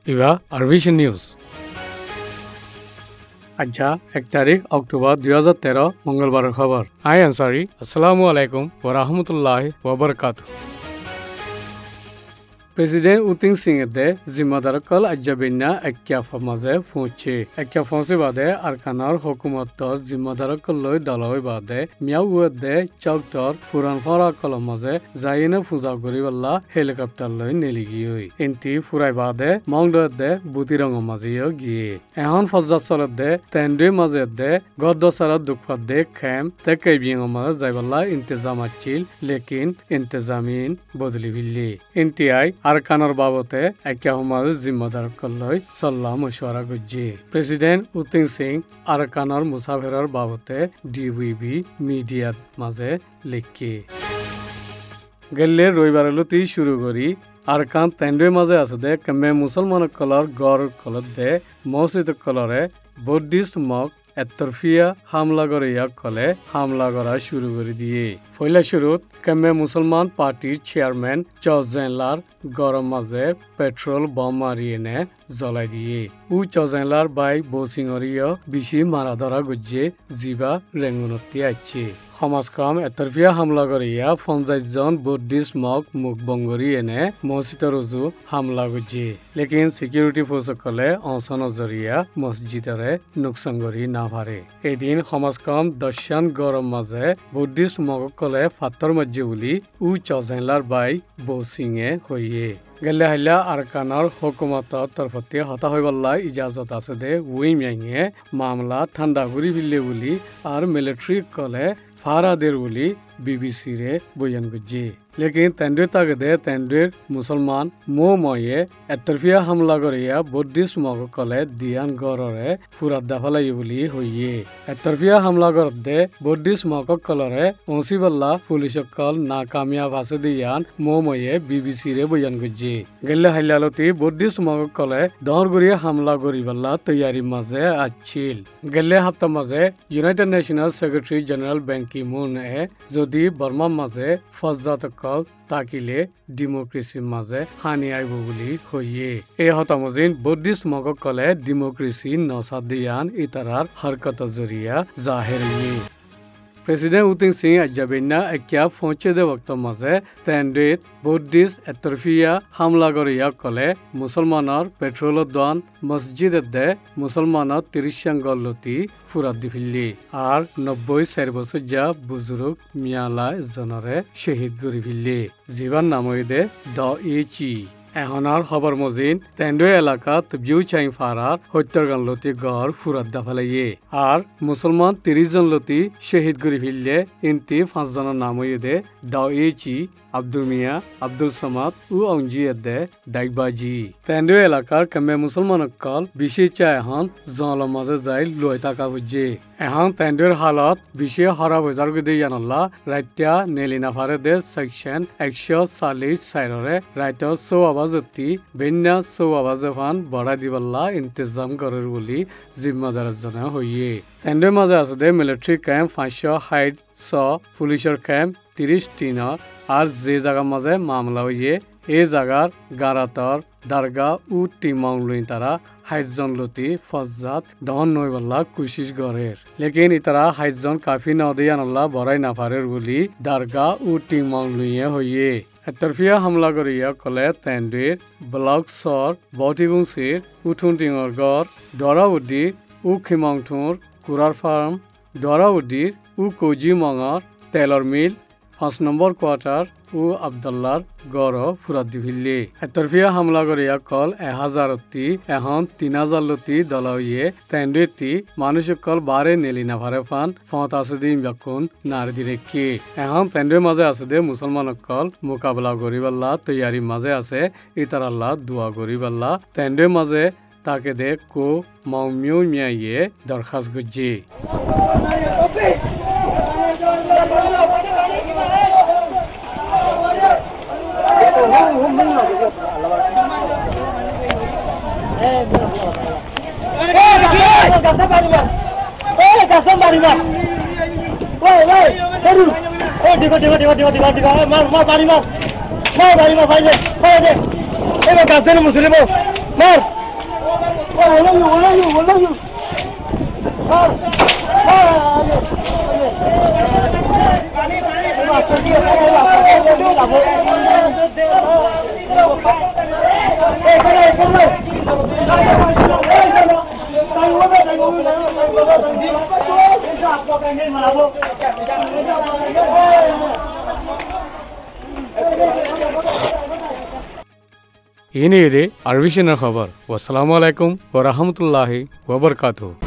ইবা আরভিশন news আচ্ছা 1 তারিখ October 2013 মঙ্গলবারের খবর আই আনসারি আসসালামু আলাইকুম ওয়া রাহমাতুল্লাহি ওয়া বারাকাতুহু প্রেসিডেন্ট উতিং সিং এর জিম্মাদার কল আজ্জাবিনা একিয়া ফমাজে ফুঁচে একিয়া ফসে বাদে আরকানার হুকুমত জিম্মাদার কল লই দলই বাদে মিয়াউ দে চকটর ফুরান ফরা কল মাঝে যাইনে ফুজা গরিবাল্লা হেলিকপ্টার লই নেলিগি হই এন্টি ফুরাই বাদে মংড দে বুতিরং মাঝিও গিয়ে এখন ফজ্জা চলত দে তেন্ডে মাঝে দে গদ্দ সারা দুঃখত দে খেম তে কেবিং মাঝে যাইবাল্লা ইন্তজাম আচিল লেকিন ইন্তজামিন বদলি ভিল্লি এনটিআই আরকানার বাবতে একে হমাজ জিম্মাদার কল্লই সল্লা মশওয়ারা গুজ্জি প্রেসিডেন্ট উতিং সিং আরকানার মুসাফিরের বাবতে ডিভিবি মিডিয়াত মাঝে লিখি গেলে রবিবারলতি শুরু করি আরকান তেন্ডে মাঝে আছে দে কমে মুসলমান কলর গড় কলত দে মসজিদ কলরে বুদ্ধিস্ট মক এতরফিয়া হামলা করে কলে হামলা করা শুরু করে দিয়ে ফয়লা শুরুত কেমে মুসলমান পার্টির চেয়ারম্যান চজেনলার গরম মাঝে পেট্রোল বম মারিয়ে নে জ্বলাই দিয়ে উ চজেনলার বাই বসিংরিয় বেশি মারা ধরা গুজে জিবা রেঙ্গুনতি আছে সমাজকাম এতরফিয়া হামলা করিয়া 50 জন বুদ্ধিস্ট মক মুখ বঙ্গরি এনে মসজিদৰ রুজু হামলা গুজে লেকিন সিকিউরিটি ফোর্স কলে অনশন জরিয়া মসজিদরে নুকসান করি না পারে এদিন সমাজকাম দশান গরম মাঝে বুদ্ধিস্ট মক কলে ফাত্তর মজ্জে বলি উ চজেনলার বাই বসিংয়ে হইয়ে গেলে হাইলা আরকানার হুকুমতর তরফতে হতা হইবাল্লা ইজাজত আছে দে উই মিয়াঙে মামলা ঠান্ডা ঘুরি ফিরলে বলি আর মিলিটারি কলে ফারাদের বলি বিবিসি রে বয়ান গুজি লেকিন তেন্ডে তাগদে তেন্ডের মুসলমান ময়ে এতরফিয়া হামলা করিয়া বুদ্ধিস্ট মগ কলে দিয়ান গড়রে ফুরাত দাফালাই বলি হইয়ে এতরফিয়া হামলা করতে বুদ্ধিস্ট মগ কলরে অসিবাল্লা পুলিশ কল নাকামিয়াব আছে দিয়ান ময়ে বিবিসি রে বয়ান গুজি গেলে হাইলালতি বুদ্ধিস্ট মগ কলে দর গড়িয়া হামলা করিবাল্লা তৈয়ারি মাঝে আছিল গেলে হাপ্তা মাঝে United National secretary general Ban Ki Moon এ যদি বর্মা মাঝে ফজ্জাত কল তাকিলে ডেমোক্রেসি মাঝে হানি আইব বলি হইয়ে এই হতামজিন বুদ্ধিস্ট মগ কলে ডেমোক্রেসি নসা দিয়ান ইতারার হরকত জরিয়া জাহের প্রেসিডেন্ট উতিং সিং আজ্জাবিনা একিয়া ফৌঁচে দে বক্ত মাঝে তেন্ডেত বুদ্ধিস্ট এতরফিয়া হামলা করিয়া কলে মুসলমানৰ পেট্ৰোলৰ দান মসজিদ দে মুসলমানৰ 30 সংগলতি ফুরাত দি ফিল্লি আর 94 বছর যা বুজুর্গ মিয়ালা জনরে শহীদ করি ফিল্লি জীবন নামই দে দ ইচি এহনার খবর মজিন তেন্ডে এলাকাত বিউ চাই ফারার হত্যার লতি গড় ফুরাত দাফালাইয়ে আর মুসলমান 30 জন লতি শহীদ করি ফিরলে ইনতি 5 জনের নাম দে দাওয়েচি আব্দুল মিয়া আব্দুল সামাদ ও অঞ্জি দে দাইবাজি তেন্ডে এলাকার কমে মুসলমান কল বিশেষ চা এখন জল মাঝে যাই লই টাকা বুঝে এখন তেন্ডের হালত বিশেষ হরা বজার গদে জানলা রাইত্যা নেলিনা ফারে দে সেকশন 140 সাইরে রাইত 100 আবাজতি বেন্যা 100 আবাজে ফান বড়া দিবাল্লা ইন্তজাম করার বলি জিম্মাদার জন হইয়ে তেন্ডের মাঝে আছে দে মিলিটারি ক্যাম্প 560 পুলিশের ক্যাম্প 30 আর যে জায়গার মাঝে মামলা হইয়ে এই জায়গার গারাতর দারগা উ টিমাং লই তারা 60 জন লতি ফজ্জাত দহন নইবাল্লা কোশিশ গরের লেকিন ইতারা 60 জন কাফি না দিয়ান আল্লাহ বড়াই না পারের বলি দারগা উ টিমাং লইয়ে হইয়ে এতরফিয়া হামলা করিয়া কলে তেন্ডের ব্লক সর বটিগুংসির উঠুনটিঙর গড় ডরাউদ্দি উ খিমাংঠুর কুরার ফার্ম ডরাউদ্দির উ কজি মঙর তেলর মিল 5 নম্বর কোয়ার্টার ও আবদুল্লার গড় ফুরাত দি ফিল্লি এতরফিয়া হামলা করিয়া কল 1000তি এখন 3000 লতি দলাইয়ে তেন্ডেতি মানুষ কল বারে নেলি না ভারে ফান 85 দিন বাকুন নার দি রেখি এখন তেন্ডে মাঝে আছে দে মুসলমান কল মোকাবেলা করিবাল্লা তৈয়ারি মাঝে আছে ইতারাল্লাহ দোয়া করিবাল্লা তেন্ডে মাঝে তাকে দে কো মাউমিউ মিয়াইয়ে দরখাস্ত গুজি Musulman, ini ide arvisioner khabar. Wassalamualaikum warahmatullahi wabarakatuh.